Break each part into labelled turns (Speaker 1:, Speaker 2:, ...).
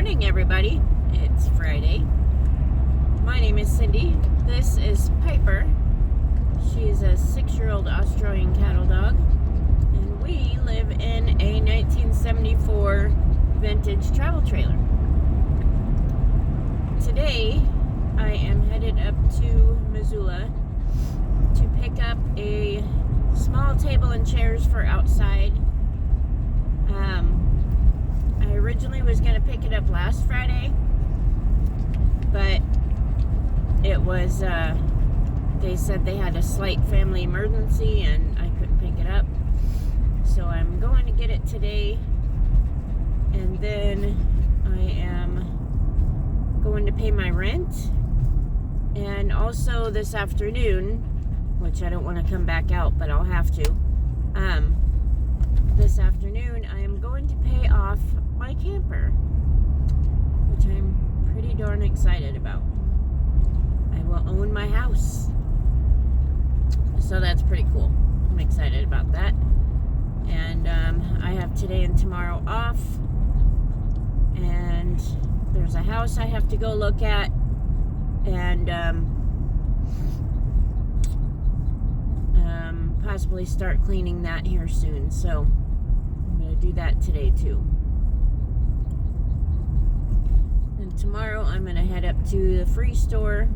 Speaker 1: morning, everybody. It's Friday. My name is Cindy. This is Piper. She's a 6-year-old Australian cattle dog, and we live in a 1974 vintage travel trailer. Today, I am headed up to Missoula to pick up a small table and chairs for outside. I originally was going to pick it up last Friday, but it was, they said they had a slight family emergency and I couldn't pick it up. So I'm going to get it today, and then I am going to pay my rent. And also this afternoon, which I don't want to come back out, but I'll have to. This afternoon, I am going to pay off my camper, which I'm pretty darn excited about. I will own my house. So that's pretty cool. I'm excited about that. And I have today and tomorrow off. And there's a house I have to go look at. And possibly start cleaning that here soon. So I'm going to do that today too. And tomorrow I'm going to head up to the Free Store,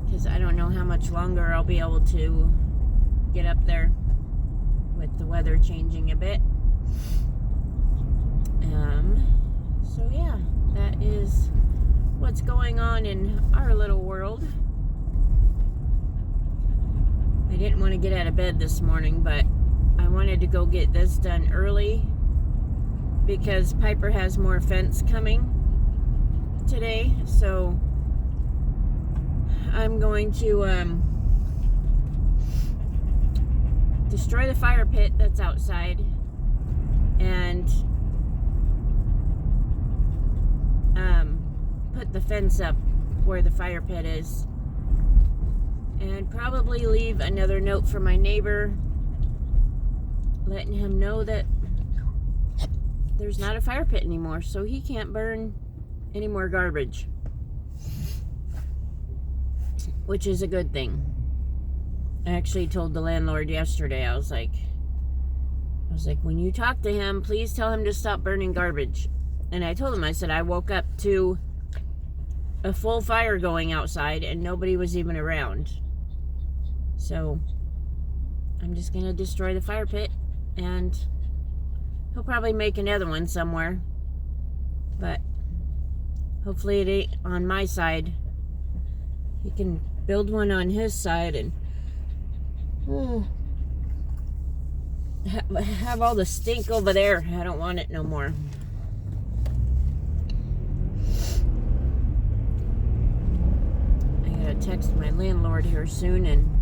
Speaker 1: because I don't know how much longer I'll be able to get up there with the weather changing a bit. So yeah, that is what's going on in our little world. I didn't want to get out of bed this morning, but I wanted to go get this done early because Piper has more fence coming today. So I'm going to destroy the fire pit that's outside and put the fence up where the fire pit is, and probably leave another note for my neighbor letting him know that there's not a fire pit anymore, so he can't burn any more garbage, which is a good thing. I actually told the landlord yesterday, I was like, when you talk to him, please tell him to stop burning garbage. And I told him, I said, I woke up to a full fire going outside and nobody was even around. So I'm just going to destroy the fire pit, and he'll probably make another one somewhere. But hopefully it ain't on my side. He can build one on his side and have all the stink over there. I don't want it no more. I gotta text my landlord here soon and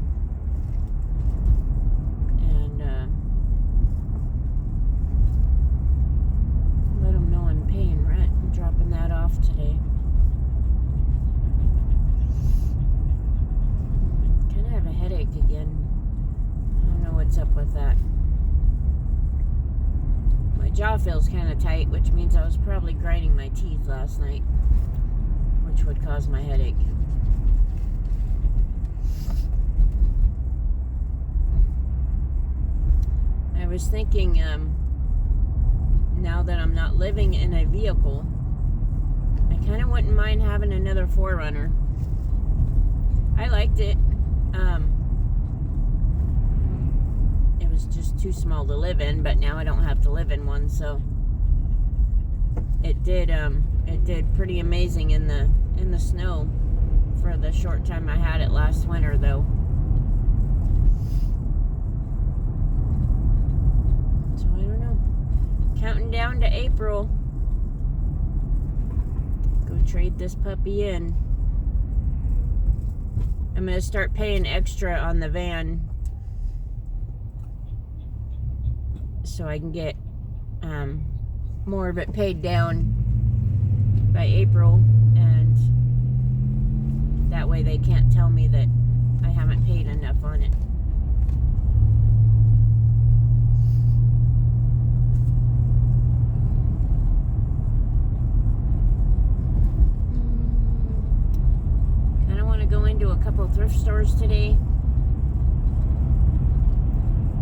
Speaker 1: let him know I'm paying rent and dropping that off today. Kind of have a headache again. I don't know what's up with that. My jaw feels kind of tight, which means I was probably grinding my teeth last night, which would cause my headache. I was thinking, now that I'm not living in a vehicle, I kind of wouldn't mind having another 4Runner. I liked it. It was just too small to live in, but now I don't have to live in one, so it did pretty amazing in the snow for the short time I had it last winter, though. So I don't know. Counting down to April. Go trade this puppy in. I'm going to start paying extra on the van so I can get more of it paid down by April, and that way they can't tell me that I haven't paid enough on it. to a couple thrift stores today.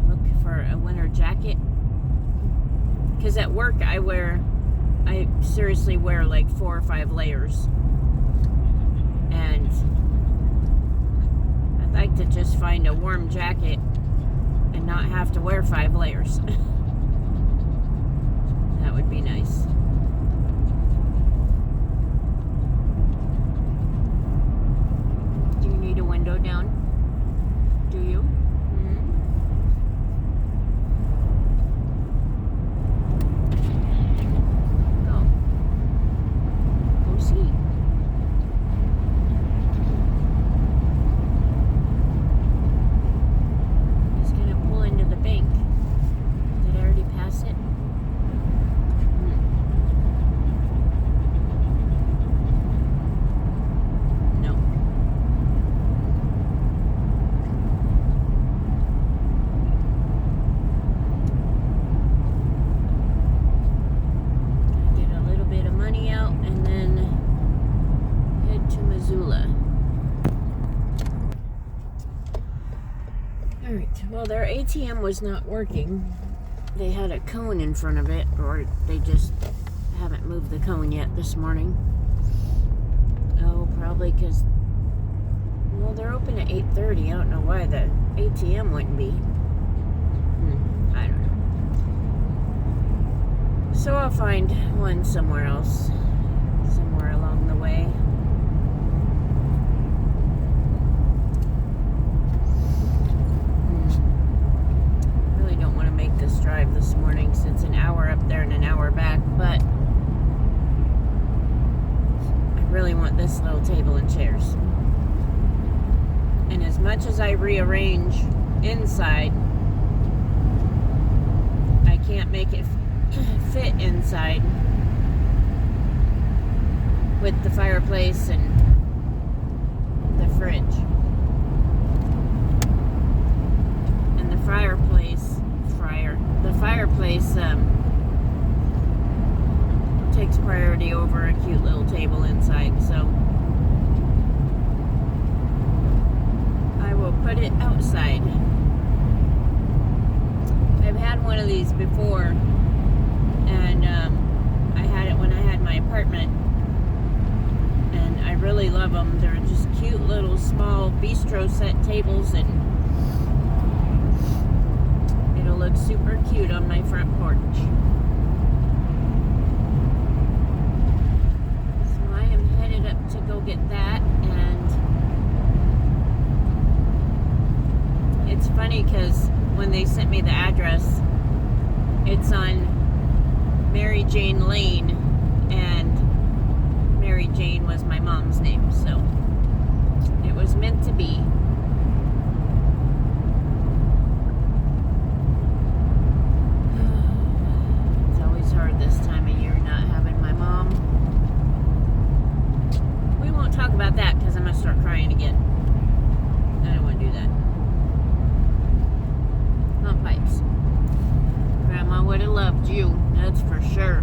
Speaker 1: Look for a winter jacket. Because at work I seriously wear like 4 or 5 layers. And I'd like to just find a warm jacket and not have to wear 5 layers. That would be nice. Do you need a window down? Do you? Go see. He's gonna pull into the bank. Did I already pass it? No. Get a little bit of money out and then head to Missoula. Alright, well, their ATM was not working. They had a cone in front of it, or they just haven't moved the cone yet this morning. Oh, probably because, well, they're open at 8:30. I don't know why the ATM wouldn't be. I don't know. So I'll find one somewhere else, somewhere along the way. Really don't want to make this drive this morning since it's an hour up there and an hour back, but I really want this little table and chairs. And as much as I rearrange inside, I can't make it fit inside with the fireplace and the fridge. And the fireplace takes priority over a cute little table inside, so I will put it outside. I've had one of these before, and I had it when I had my apartment, and I really love them. They're just cute little small bistro set tables, and it'll look super cute on my front porch. So I am headed up to go get that, and it's funny because when they sent me the address, it's on Mary Jane Lane, and Mary Jane was my mom's name, so it was meant to be. It's always hard this time of year not having my mom. We won't talk about that because I'm going to start crying again. I don't want to do that. Not pipes. Grandma would have loved you, that's for sure.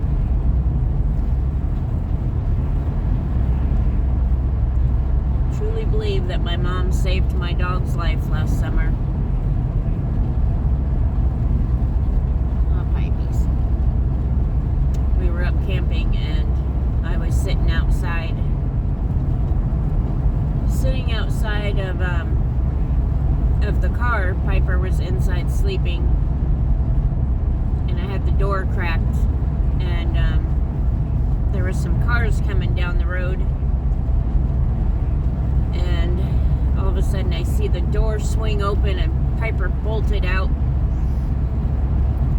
Speaker 1: Truly believe that my mom saved my dog's life last summer. Not pipies. We were up camping and I was sitting outside of the car. Piper was inside sleeping, and I had the door cracked, and there was some cars coming down the road, and all of a sudden I see the door swing open and Piper bolted out,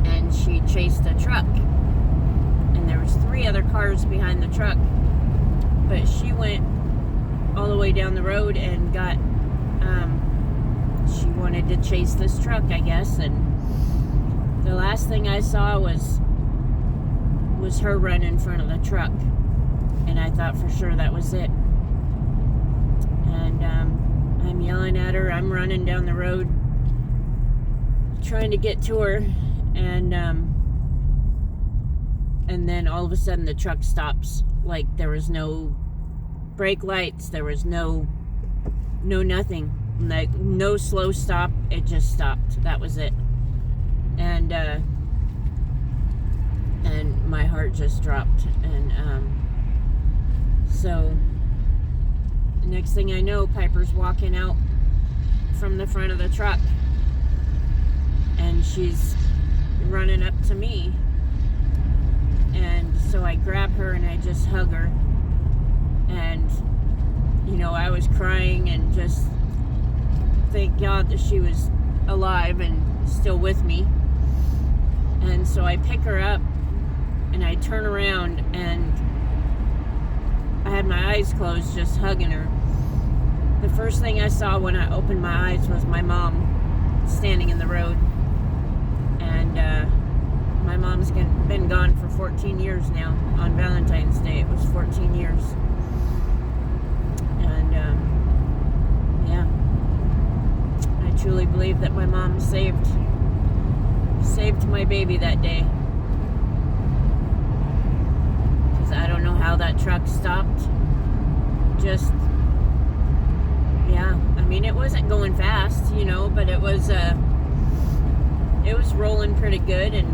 Speaker 1: and she chased a truck, and there was 3 other cars behind the truck, but she went all the way down the road and got she wanted to chase this truck, I guess, and the last thing I saw was her run in front of the truck, and I thought for sure that was it. And I'm yelling at her. I'm running down the road trying to get to her, and then all of a sudden the truck stops. Like, there was no brake lights, there was no no nothing. Like, no slow stop. It just stopped. That was it. And my heart just dropped. And so the next thing I know, Piper's walking out from the front of the truck, and she's running up to me. And so I grab her and I just hug her. And, you know, I was crying and just thank God that she was alive and still with me. And so I pick her up and I turn around, and I had my eyes closed just hugging her. The first thing I saw when I opened my eyes was my mom standing in the road. And my mom's been gone for 14 years now. On Valentine's Day, it was 14 years. And yeah, I truly believe that my mom saved my baby that day. Because I don't know how that truck stopped. Just, yeah, I mean, it wasn't going fast, you know, but it was rolling pretty good, and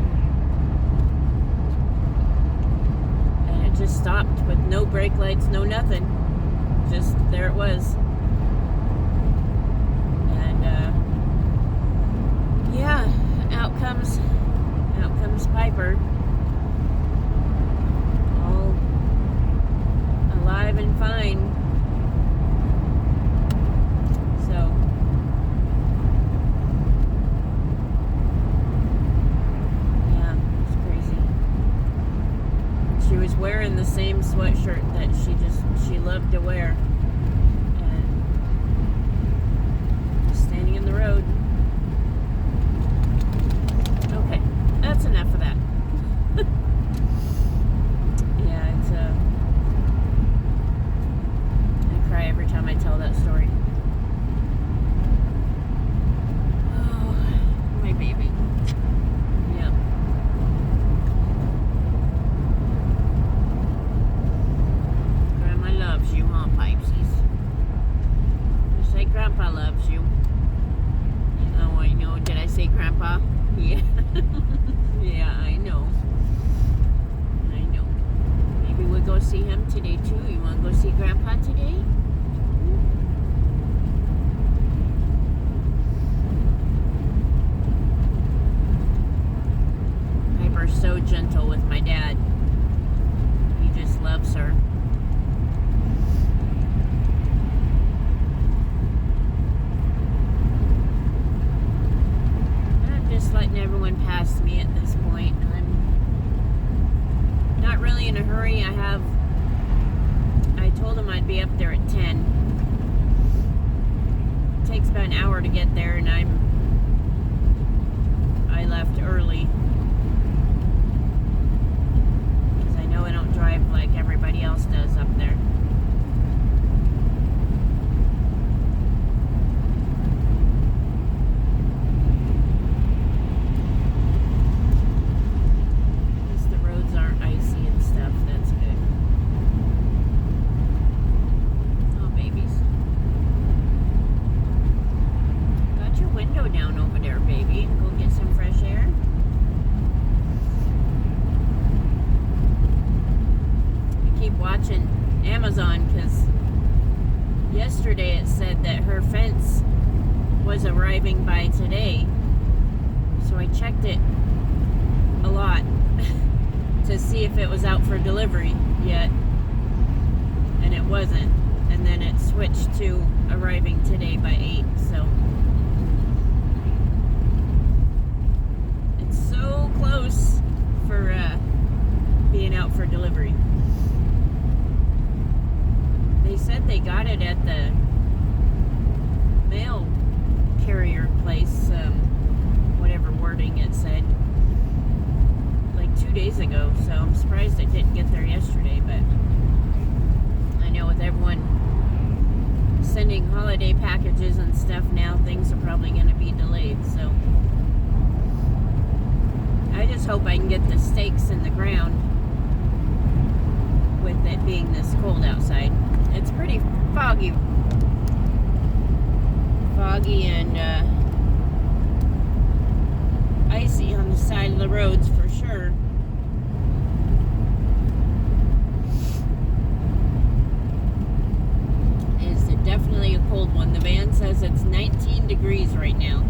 Speaker 1: it just stopped with no brake lights, no nothing. Just there it was. And yeah, out comes Piper, all alive and fine. So yeah, it's crazy. She was wearing the same sweatshirt that she loved to wear, and standing in the road. Okay, that's enough of that. Yeah, it's I cry every time I tell that story. Oh, my baby. Yeah. Grandma loves you, huh, Pipesies? You say Grandpa loves you. Oh, I know. Did I say Grandpa? Yeah. Yeah, I know. Maybe we'll go see him today, too. You want to go see Grandpa today? Piper's so gentle with my dad. He just loves her. Just letting everyone pass me at this point. I'm not really in a hurry. I told him I'd be up there at 10. It takes about an hour to get there, and I left early because I know I don't drive like everybody else does up there. Down over there, baby. Go get some fresh air. I keep watching Amazon because yesterday it said that her fence was arriving by today. So I checked it a lot to see if it was out for delivery yet. And it wasn't. And then it switched to arriving today by 8. So so close for being out for delivery. They said they got it at the mail carrier place, whatever wording it said, like 2 days ago. So I'm surprised it didn't get there yesterday, but I know with everyone sending holiday packages and stuff now, things are probably going to be delayed. So I just hope I can get the stakes in the ground with it being this cold outside. It's pretty foggy foggy and icy on the side of the roads for sure. It's definitely a cold one. The van says it's 19 degrees right now.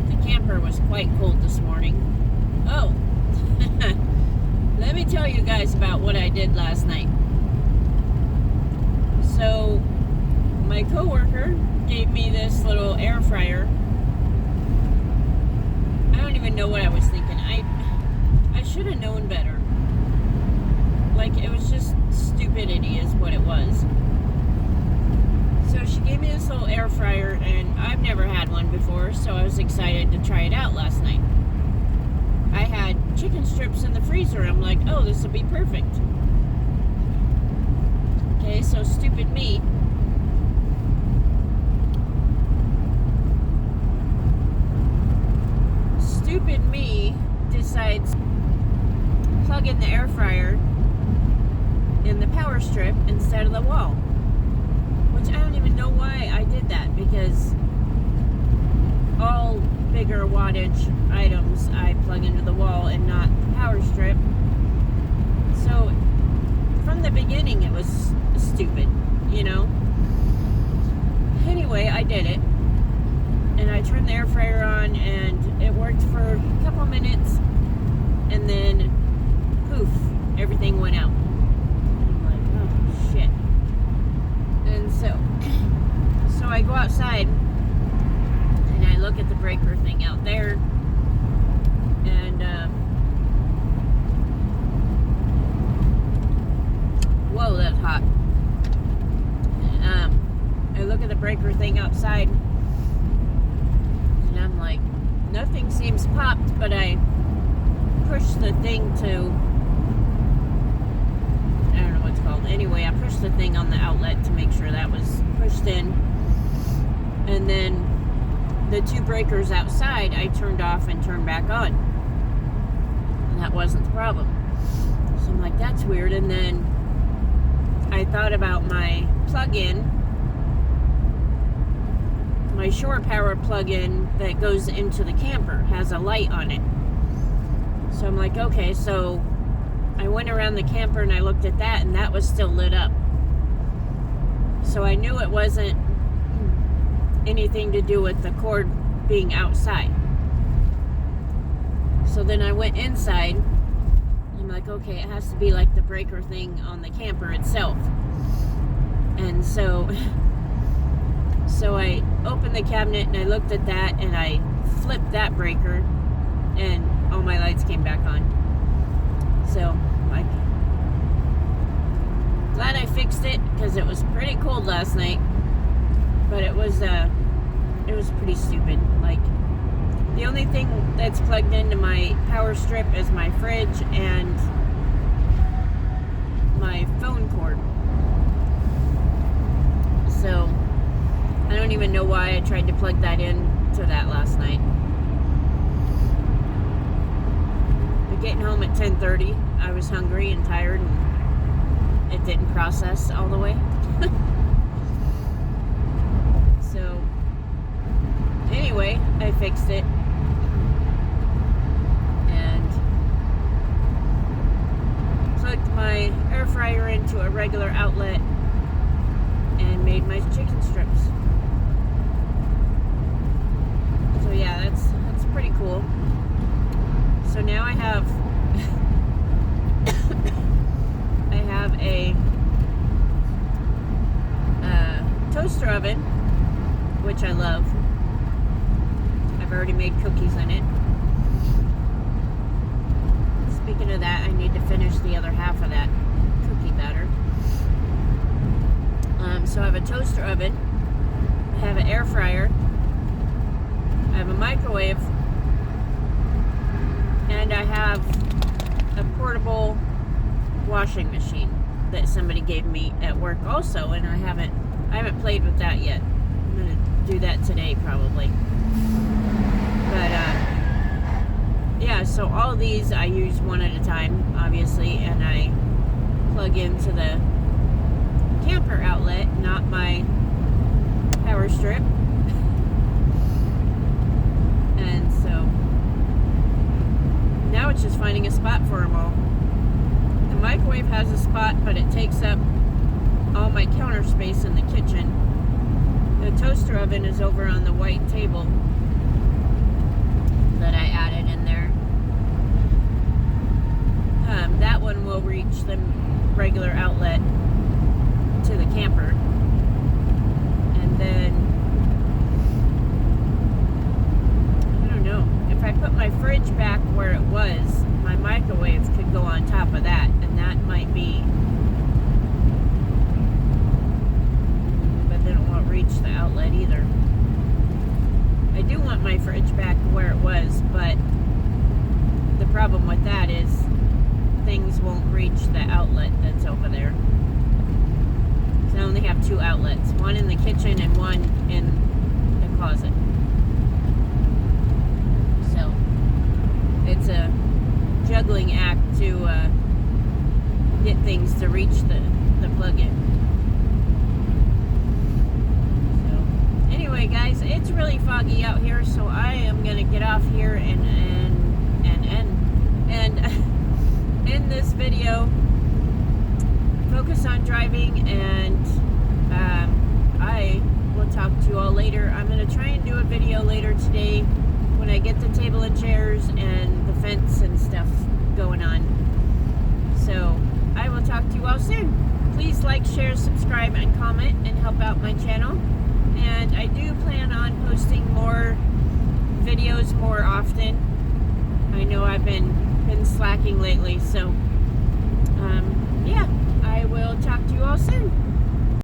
Speaker 1: The camper was quite cold this morning. Oh, let me tell you guys about what I did last night. So, my coworker gave me this little air fryer. I don't even know what I was thinking. I should have known better. Like, it was just stupidity is what it was. So she gave me this little air fryer, and I've never had one before, so I was excited to try it out last night. I had chicken strips in the freezer. I'm like, oh, this will be perfect. Okay, so stupid me. Stupid me decides to plug in the air fryer in the power strip instead of the wall. Which I don't even know why I did that, because all bigger wattage items I plug into the wall and not the power strip. So from the beginning it was stupid, you know. Anyway, I did it, and I turned the air fryer on, and it worked for a couple minutes, and then poof, everything went out. I'm like, oh shit. And so I go outside and I look at the breaker thing out there, and whoa, that's hot. I look at the breaker thing outside, and I'm like, nothing seems popped, but I push the thing to, I don't know what it's called. Anyway, I pushed the thing on the outlet to make sure that was pushed in, and then the two breakers outside I turned off and turned back on, and that wasn't the problem. So I'm like, that's weird. And then I thought about my plug-in, my shore power plug-in that goes into the camper, has a light on it. So I'm like, okay, so I went around the camper and I looked at that, and that was still lit up. So I knew it wasn't anything to do with the cord being outside. So then I went inside. I'm like, okay, it has to be like the breaker thing on the camper itself. And so I opened the cabinet and I looked at that, and I flipped that breaker, and all my lights came back on. So, like, glad I fixed it, because it was pretty cold last night. But it was pretty stupid. Like, the only thing that's plugged into my power strip is my fridge and my phone cord. So I don't even know why I tried to plug that in to that last night. But getting home at 10:30, I was hungry and tired, and it didn't process all the way. So anyway, I fixed it and plugged my air fryer into a regular outlet and made my chicken strips. So yeah, that's pretty cool. So now I have a toaster oven, which I love. I've already made cookies in it. Speaking of that, I need to finish the other half of that cookie batter. So I have a toaster oven, I have an air fryer, I have a microwave, and I have a portable washing machine that somebody gave me at work also, and I haven't played with that yet. I'm gonna do that today probably. But yeah, so all these I use one at a time, obviously, and I plug into the camper outlet, not my power strip. And so now it's just finding a spot for them all. The microwave has a spot, but it takes up all my counter space in the kitchen. The toaster oven is over on the white table that I added in there. That one will reach the regular outlet to the camper. And then, I don't know, if I put my fridge back where it was, my microwave could go on top of that, and that might be, but then it won't reach the outlet either. I do want my fridge back where it was, but the problem with that is things won't reach the outlet that's over there. So I only have 2 outlets, one in the kitchen and one in the closet. So it's a juggling act to get things to reach the plug-in. So anyway, guys, it's really foggy out here, so I am gonna get off here and in this video focus on driving, and I will talk to you all later. I'm going to try and do a video later today when I get the table and chairs and the fence and stuff going on. So I will talk to you all soon. Please like, share, subscribe, and comment, and help out my channel. And I do plan on posting more videos more often. I know I've been slacking lately, so